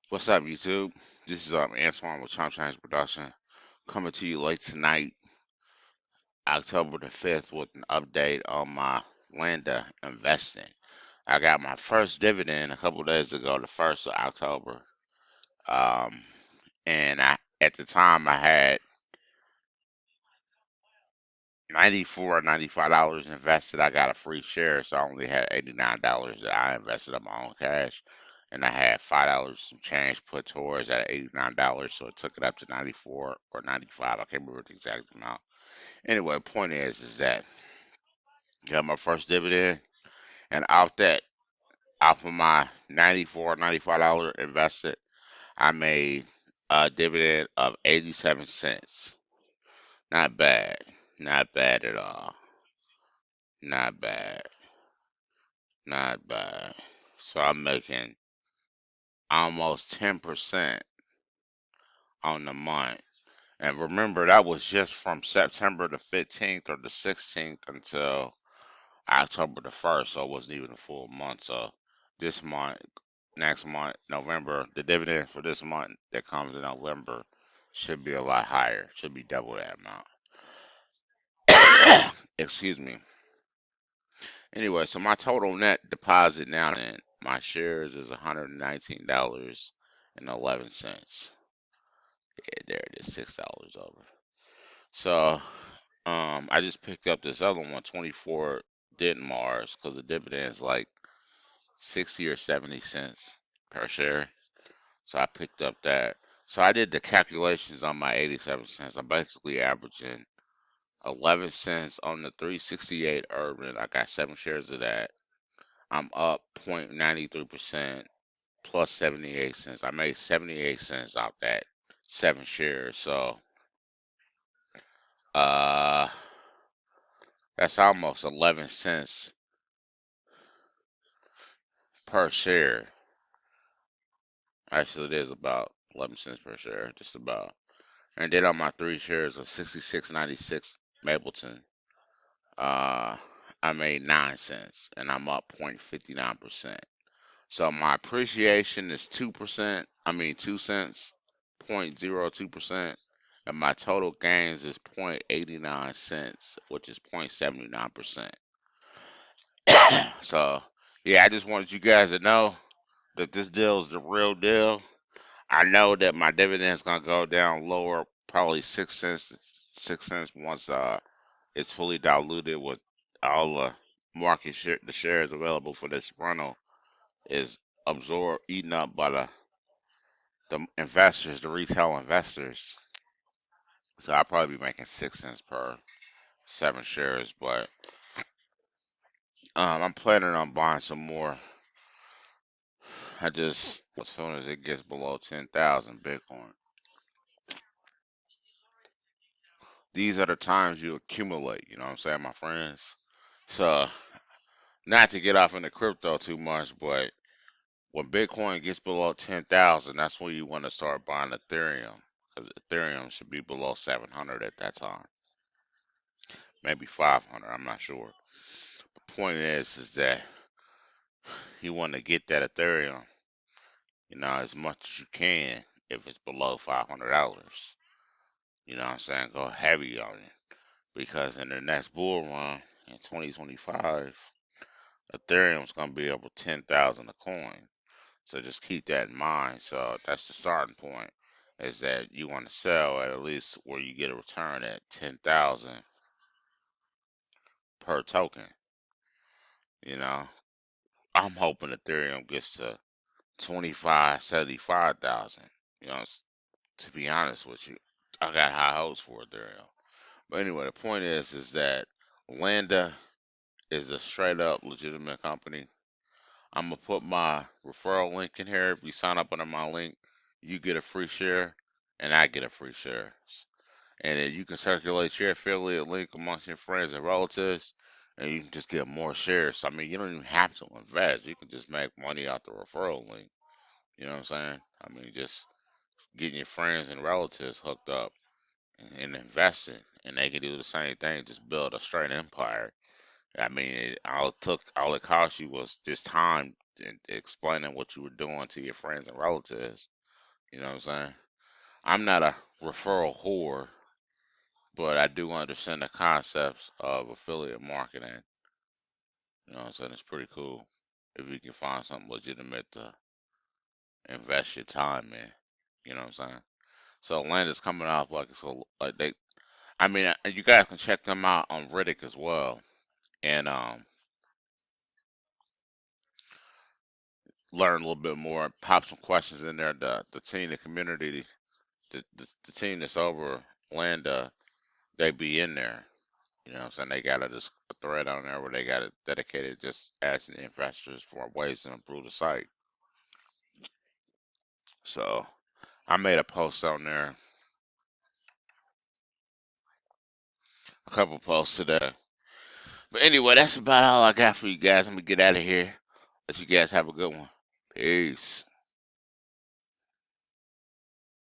What's up, YouTube? This is Antoine with Chump Production, coming to you late tonight, October the 5th, with an update on my Landa investing. I got my first dividend a couple days ago, the 1st of October. Um, and at the time, I had 94 or $95 invested. I got a free share, so I only had $89 that I invested of my own cash. And I had $5 some change put towards that $89, so it took it up to 94 or 95. I can't remember the exact amount. Anyway, the point is that I got my first dividend, and off of my 94 $95 invested, I made a dividend of 87 cents. Not bad. Not bad at all. Not bad. Not bad. So I'm making almost 10% on the month. And remember, that was just from September the 15th or the 16th until October the 1st. So it wasn't even a full month. So this month, next month, November, the dividend for this month that comes in November should be a lot higher. Should be double that amount. Excuse me. Anyway, so my total net deposit now in my shares is $119.11. Yeah, there it is, $6 over. So, I just picked up this other one, 24 Mars, because the dividend is like 60 or 70 cents per share. So I picked up that. So I did the calculations on my 87 cents. I'm basically averaging 11 cents on the 368 Urban. I got 7 shares of that. I'm up 0.93% plus 78 cents. I made 78 cents off that 7 shares. So, uh, that's almost 11 cents per share. Actually, it is about 11 cents per share, just about. And then on my 3 shares of 66.96 Mapleton, uh, I made 9 cents, and I'm up 0.59%. So my appreciation is 2%. I mean 2 cents, 0.02%, and my total gains is 0.89 cents, which is 0.79%. So yeah, I just wanted you guys to know that this deal is the real deal. I know that my dividend's gonna go down lower, probably 6 cents, 6 cents once it's fully diluted with all the the shares available for this rental is absorbed, eaten up by the investors, the retail investors. So I'll probably be making 6 cents per 7 shares, but I'm planning on buying some more. I just as soon as it gets below 10,000 Bitcoin. These are the times you accumulate. You know what I'm saying, my friends? So not to get off into crypto too much, but when Bitcoin gets below 10,000, that's when you want to start buying Ethereum. Because Ethereum should be below 700 at that time, maybe 500. I'm not sure. The point is that you want to get that Ethereum, as much as you can if it's below $500. You know what I'm saying? Go heavy on it because in the next bull run in 2025, Ethereum's gonna be over 10,000 a coin. So just keep that in mind. So that's the starting point. Is that you want to sell at least where you get a return at 10,000 per token. You know, I'm hoping Ethereum gets to 25, 75,000. You know, to be honest with you, I got high hopes for Ethereum. But anyway, the point is that Landa is a straight up legitimate company. I'm gonna put my referral link in here. If you sign up under my link, you get a free share, and I get a free share. And then you can circulate your affiliate link amongst your friends and relatives, and you can just get more shares. So, I mean, you don't even have to invest. You can just make money off the referral link. You know what I'm saying? I mean, just getting your friends and relatives hooked up and investing, and they can do the same thing. Just build a straight empire. I mean, all it cost you was just time and explaining what you were doing to your friends and relatives. You know what I'm saying? I'm not a referral whore, but I do understand the concepts of affiliate marketing. You know what I'm saying? It's pretty cool if you can find something legitimate to invest your time in. You know what I'm saying? So Landa's coming off like like they. I mean, you guys can check them out on Riddick as well, and learn a little bit more. Pop some questions in there. The team, the community, the team that's over Landa, they be in there. You know what I'm saying? They got a thread on there where they got it dedicated just asking investors for ways to improve the site. So I made a post on there, a couple posts today. But anyway, that's about all I got for you guys. Let me get out of here. Let you guys have a good one. Peace.